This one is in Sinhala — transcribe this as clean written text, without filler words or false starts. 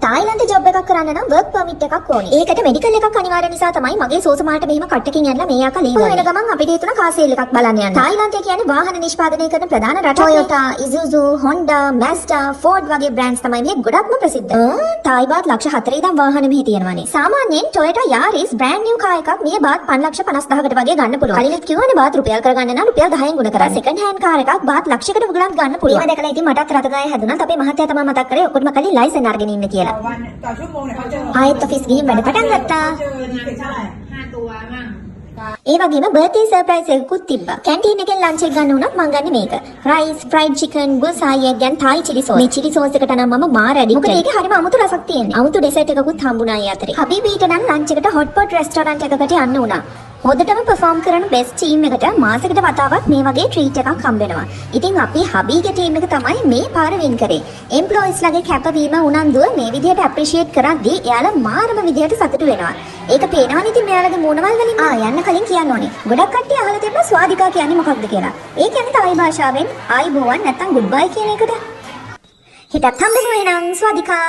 තායිලන්තේ ජොබ් එකක් කරන්න නම් වර්ක් පර්මිට් එකක් ඕනේ. ඒකට මෙඩිකල් එකක් අනිවාර්ය නිසා තමයි මගේ සෝසමාලට මෙහෙම කට්ටකින් යන්න මේ ආකා ලීව් වෙන ගමන් අපිට හිතුණා කාර් සේල් එකක් බලන්න යන්න. තායිලන්තය කියන්නේ වාහන නිෂ්පාදනය කරන ප්‍රධාන රටක්. Toyota, Isuzu, Honda, Mazda, Ford වගේ බ්‍රෑන්ඩ්ස් තමයි මේ ගොඩක්ම ප්‍රසිද්ධ. තායි බාත් ලක්ෂ 4 ඉඳන් වාහන මෙහි තියෙනවානේ. සාමාන්‍යයෙන් Toyota Yaris brand new car එකක් මේ බාත් 5,50,000කට වගේ ගන්න පුළුවන්. කලිනුත් කිව්වනේ බාත් රුපියල් කරගන්න නම් රුපියල් 10න් ගුණ කරලා second hand car එකක් බාත් ලක්ෂයකට උගලන් ගන්න පුළුවන්. මේව දැකලා ඉතින් මටත් රතගාය හැදුණත් අපේ මහත්තයා තමයි මතක් කරේ ඔක්කොටම කලින් ලයිසන් අරගෙන ඉන්න කියලා. ආයෙත් ඔෆිස් ගිහින් වැඩ පටන් ගත්තා. ඒ වගේම බර්ත්ඩේ සර්ප්‍රයිස් එකකුත් තිබ්බා. කැන්ටීන් එකෙන් ලන්ච් එක ගන්න උනත් මං ගන්නේ මේක. රයිස්, ෆ්‍රයිඩ් චිකන්, ගුසායි එක ගැන තායි චිලි සෝස්. මේ චිලි සෝස් එකට නම් මම මාර ඇඩික්ට්. මොකද ඒකේ හරිම අමුතු රසක් තියෙනවා. අමුතු ඩෙසර්ට් එකකුත් හම්බුණා ඒ අතරේ. හබීබීට නම් ලන්ච් එකට හොට් පොට් රෙස්ටෝරන්ට් එකකට යන්න උනා. හොඳටම perform කරන best team එකට මාසෙකට වතාවක් මේ වගේ treat එකක් හම්බ වෙනවා. ඉතින් අපි හබීගේ team එක තමයි මේ පාර win කරේ. employees ලගේ කැපවීම උනන්දුව මේ විදිහට appreciate කරද්දී එයාලා මාරම විදිහට සතුටු වෙනවා. ඒක පේනවනේ ඉතින් මෙයාලගේ මූණවල් වලින්. යන්න කලින් කියන්න ඕනේ. ගොඩක් කට්ටිය අහලා තියෙනවා ස්වාදිකා කියන්නේ මොකක්ද කියලා. ඒ කියන්නේ තායි භාෂාවෙන් ආයිබෝවන් නැත්නම් goodbye කියන එකට. හිතත් හම්බෙමු එහෙනම් ස්වාදිකා.